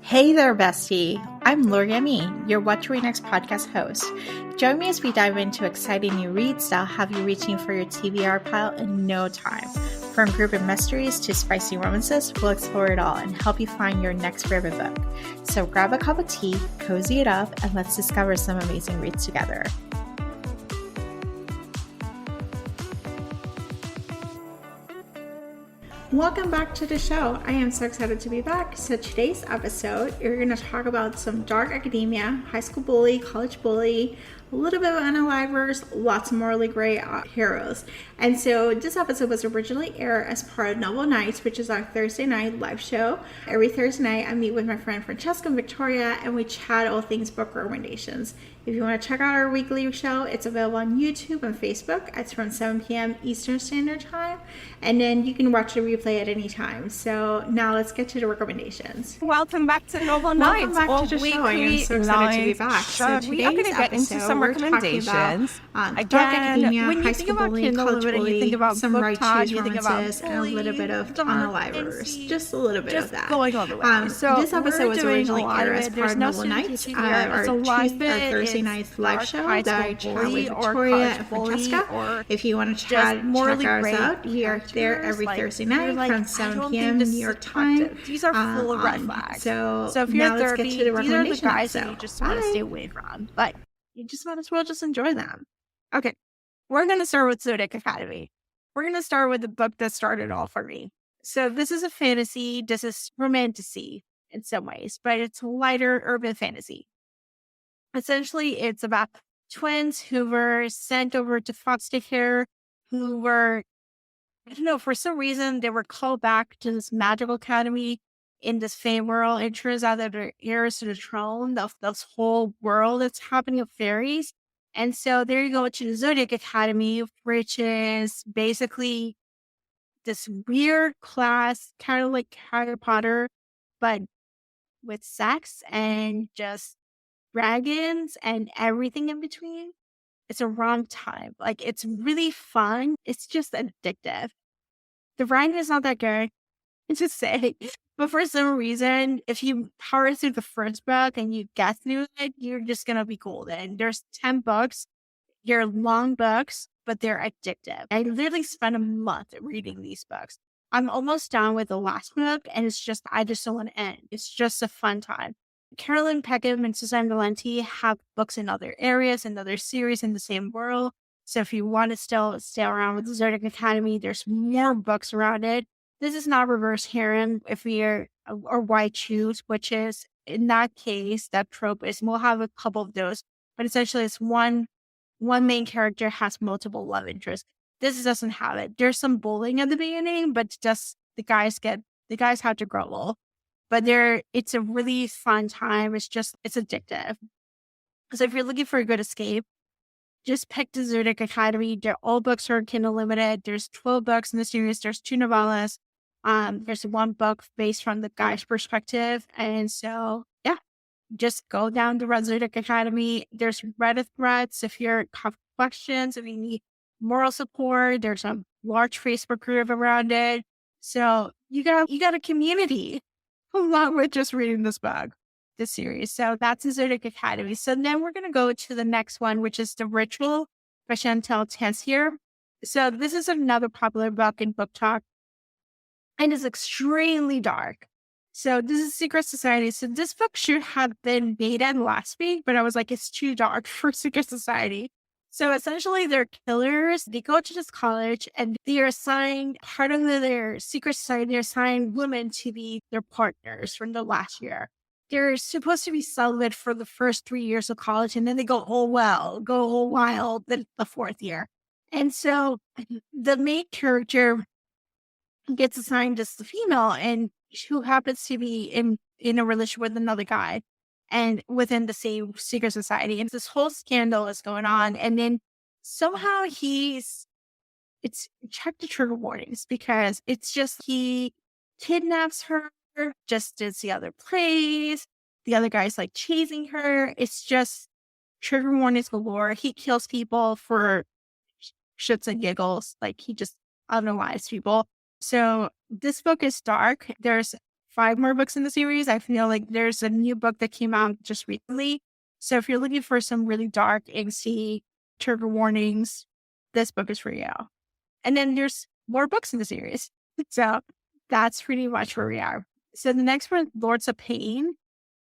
Hey there, bestie. I'm Lori Emi, your What to Read Next podcast host. Join me as we dive into exciting new reads that'll have you reaching for your TBR pile in no time. From group and mysteries to spicy romances, we'll explore it all and help you find your next favorite book. So grab a cup of tea, cozy it up, and let's discover some amazing reads together. Welcome back to the show. I am so excited to be back. So today's episode, we're going to talk about some dark academia, high school bully, college bully, a little bit of unalivers, lots of morally gray heroes. And so this episode was originally aired as part of Novel Nights, which is our Thursday night live show. Every Thursday night, I meet with my friend Francesca and Victoria, and we chat all things book recommendations. If you want to check out our weekly show, it's available on YouTube and Facebook. It's from 7 p.m. Eastern Standard Time. And then you can watch the replay at any time. So now let's get to the recommendations. Welcome back to Novel Nights. Welcome back to the show. I am so excited to be back. So we are going to get into some recommendations. About, dark academia, when you high think school about bullying, Kindle college Unlimited, bullying, you think about some book right talk, choose you think romances, about and a little bit of unalivers. Just a little bit of that. Going all the way. So this episode was originally aired as part of Novel Nights, our Thursday night live show that I chat with Victoria and Francesca. If you want to chat, check ours out. We are there every Thursday night from 7 p.m. New York time. These are full of red flags. So if you're now let's get to the these are the recommendation guys that episode. you just want to stay away from. But you just might as well just enjoy them. Okay. We're going to start with Zodiac Academy. We're going to start with the book that started all for me. So this is a fantasy. This is romantasy in some ways, but it's lighter urban fantasy. Essentially, it's about twins who were sent over to foster care, who were, I don't know, for some reason, they were called back to this magical academy in this fairy world. It turns out that they're heirs to the throne of this whole world that's happening of fairies. And so there you go to the Zodiac Academy, which is basically this weird class, kind of like Harry Potter, but with sex and just dragons and everything in between. It's a wrong time. Like, it's really fun. It's just addictive. The writing is not that good, to say. But for some reason, if you power through the first book and you get through it, you're just going to be golden. There's 10 books. They're long books, but they're addictive. I literally spent a month reading these books. I'm almost done with the last book, and I just don't want to end. It's just a fun time. Carolyn Peckham and Suzanne Valenti have books in other areas and other series in the same world. So if you want to still stay around with the Zodiac Academy, there's more books around it. This is not reverse harem or white shoes, which is, in that case, that trope is, we'll have a couple of those, but essentially it's one main character has multiple love interests. This doesn't have it. There's some bullying at the beginning, but just the guys have to grow. But it's a really fun time. It's addictive. So if you're looking for a good escape, just pick the Zodiac Academy. All books are Kindle Unlimited. There's 12 books in the series. There's 2 novellas. There's one book based from the guy's perspective. And so, yeah, just go down to Zodiac Academy. There's Reddit threads if you have questions, if you need moral support. There's a large Facebook group around it. So you got a community along with just reading this series. So that's the Zodiac Academy. So then we're going to go to the next one, which is The Ritual by Chantal Tansier. So this is another popular book in Book Talk, and it's extremely dark. So this is Secret Society. So this book should have been beta last week, but I was like, it's too dark for Secret Society. So essentially, they're killers. They go to this college and they are assigned, part of their secret society, they're assigned women to be their partners from the last year. They're supposed to be celibate for the first 3 years of college, and then they go all wild the 4th year. And so the main character gets assigned as the female, and who happens to be in a relationship with another guy, and within the same secret society. And this whole scandal is going on. And then somehow check the trigger warnings, because it's just, he kidnaps her just as the other plays. The other guy's like chasing her. It's just trigger warnings galore. He kills people for shits and giggles. Like he just otherwise people. So this book is dark. There's 5 more books in the series. I feel like there's a new book that came out just recently. So if you're looking for some really dark, angsty, trigger warnings, this book is for you. And then there's more books in the series. So that's pretty much where we are. So the next one, Lords of Pain.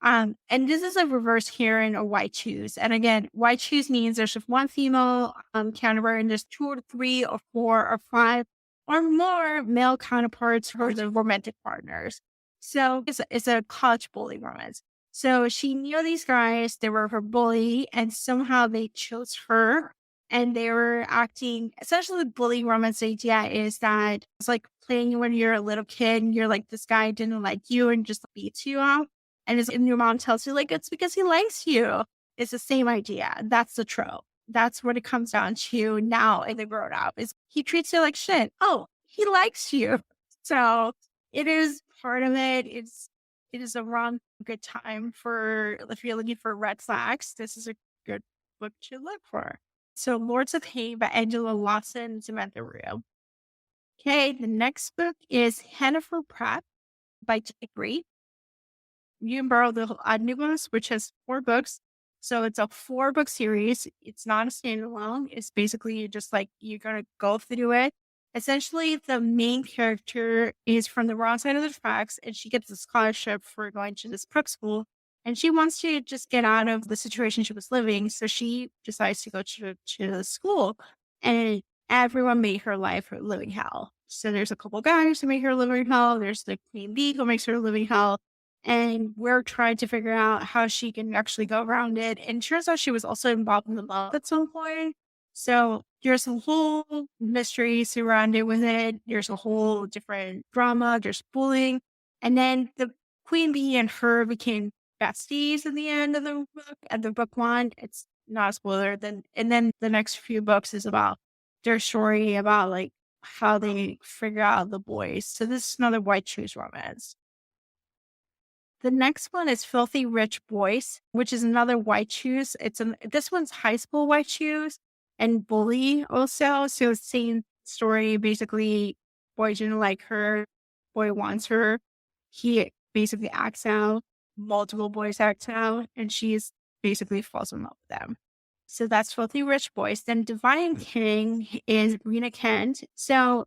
And this is a reverse Karen or white choose. And again, white choose means there's just one female counterpart and there's 2 or 3 or 4 or 5 or more male counterparts for the romantic partners. So it's a college bully romance. So she knew these guys, they were her bully, and somehow they chose her. And they were acting, essentially the bully romance idea is that it's like playing when you're a little kid and you're like, this guy didn't like you and just beats you up. And your mom tells you, like, it's because he likes you. It's the same idea. That's the trope. That's what it comes down to now in the grown up is he treats you like shit. Oh, he likes you. So it is part of it. It is a wrong good time for if you're looking for red flags. This is a good book to look for. So Lords of Pain by Angela Lawson and Samantha Rue. Okay, the next book is Hennifer Pratt by Jake Reed. You can borrow the omnibus, which has 4 books. So it's a 4-book series. It's not a standalone. It's basically just like you're going to go through it. Essentially, the main character is from the wrong side of the tracks, and she gets a scholarship for going to this prep school. And she wants to just get out of the situation she was living. So she decides to go to the school. And everyone made her life her living hell. So there's a couple guys who make her living hell. There's the queen bee who makes her living hell. And we're trying to figure out how she can actually go around it. And it turns out she was also involved in the love at some point. So there's a whole mystery surrounded with it. There's a whole different drama. There's bullying. And then the queen bee and her became besties in the end of the book. At the book 1, it's not a spoiler. And then the next few books is about their story about like how they figure out the boys. So this is another white choose romance. The next one is Filthy Rich Boys, which is another white choose. This one's high school white choose and bully also. So same story, basically, boy didn't like her, boy wants her. He basically acts out, multiple boys act out, and she's basically falls in love with them. So that's Filthy Rich Boys. Then Divine King is Rena Kent. So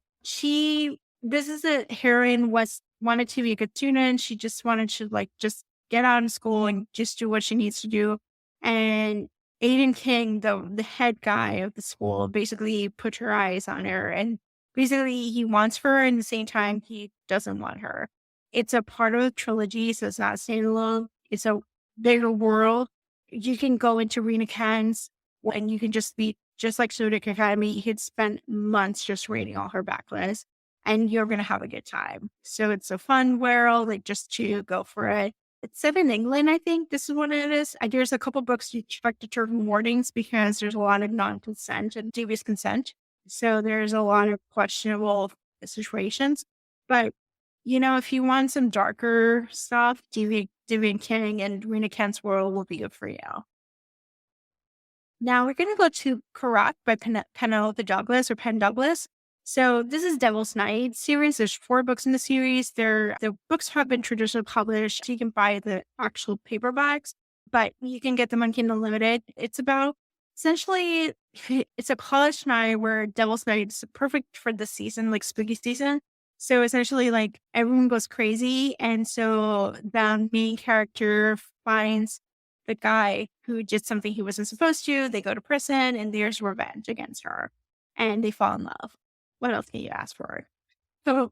this is a heroine wanted to be a good student. She just wanted to just get out of school and just do what she needs to do. And Aiden King, the head guy of the school, basically put her eyes on her. And basically he wants her and at the same time he doesn't want her. It's a part of a trilogy, so it's not standalone. It's a bigger world. You can go into Rena Kent's and you can just be just like Zodiac Academy. You could spend months just reading all her backlist. And you're going to have a good time. So it's a fun world, just to go for it. It's set in England, I think. This is what it is. There's a couple books you check the trigger warnings because there's a lot of non-consent and devious consent. So there's a lot of questionable situations. But, if you want some darker stuff, Deviant King and Rena Kent's World will be good for you. Now we're going to go to Corrupt by Penelope Douglas or Penn Douglas. So this is Devil's Night series. There's 4 books in the series. The books have been traditionally published. So you can buy the actual paperbacks, but you can get them on Kindle Unlimited. It's about, essentially, it's a college night where Devil's Night is perfect for the season, like spooky season. So essentially, everyone goes crazy. And so the main character finds the guy who did something he wasn't supposed to. They go to prison and there's revenge against her. And they fall in love. What else can you ask for? So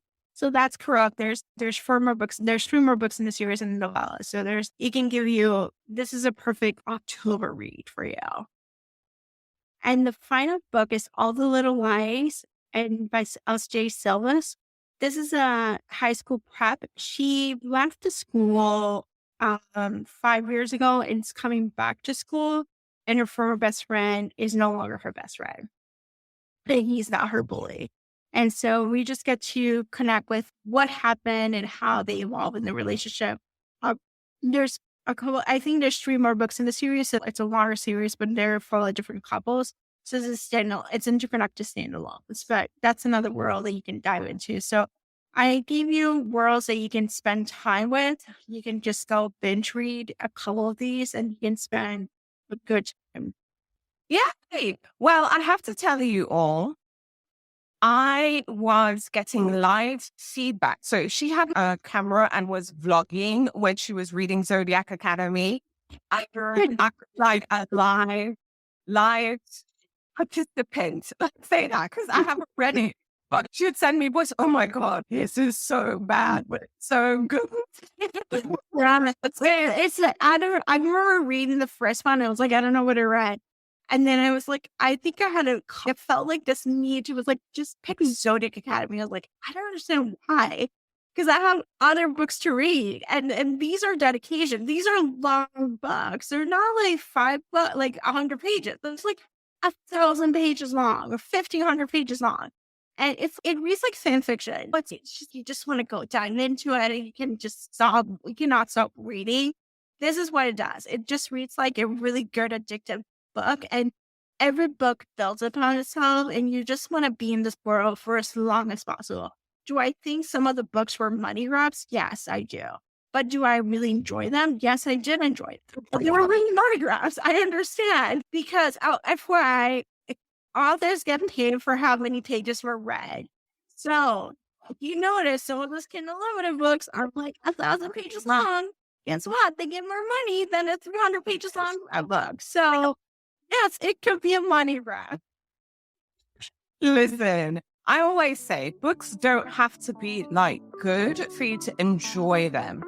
that's Corrupt. There's 4 more books. There's 3 more books in the series and the novella. So this is a perfect October read for you. And the final book is All the Little Lies and by S.J. Silvas. This is a high school prep. She left the school 5 years ago and is coming back to school. And her former best friend is no longer her best friend. And he's not her bully. And so we just get to connect with what happened and how they evolve in the relationship. There's a couple, I think there's 3 more books in the series. So it's a longer series, but they're full of different couples. So it's interconnected standalones, but that's another world that you can dive into. So I gave you worlds that you can spend time with. You can just go binge read a couple of these and you can spend a good time. Yeah. Well, I have to tell you all, I was getting live feedback. So she had a camera and was vlogging when she was reading Zodiac Academy. I heard like a live participant. Let's say that because I haven't read it. But she would send me voice. Oh my God, this is so bad, but it's so good. I remember reading the first one. I was like, I don't know what I read. And then I was like, I think it felt like this need to was like, just pick Zodiac Academy. I was like, I don't understand why. Because I have other books to read. And these are dedication. These are long books. They're not like 100 pages. It's like 1,000 pages long or 1,500 pages long. And it reads like fan fiction. But it's just, you just want to go dive into it and you cannot stop reading. This is what it does. It just reads like a really good addictive book, and every book builds upon itself, and you just want to be in this world for as long as possible. Do I think some of the books were money grabs? Yes, I do. But do I really enjoy them? Yes, I did enjoy them. They were really money grabs. I understand because FYI, authors get paid for how many pages were read. So if you notice, some of those Kindle Unlimited books are like 1,000 pages long. Guess what? They get more money than a 300 pages long book. So yes, it could be a money grab. Listen, I always say books don't have to be like good for you to enjoy them.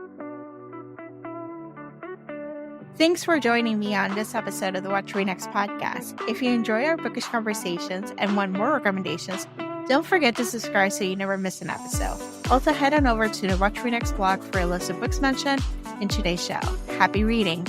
Thanks for joining me on this episode of the What to Read Next podcast. If you enjoy our bookish conversations and want more recommendations, don't forget to subscribe so you never miss an episode. Also, head on over to the What to Read Next blog for a list of books mentioned in today's show. Happy reading!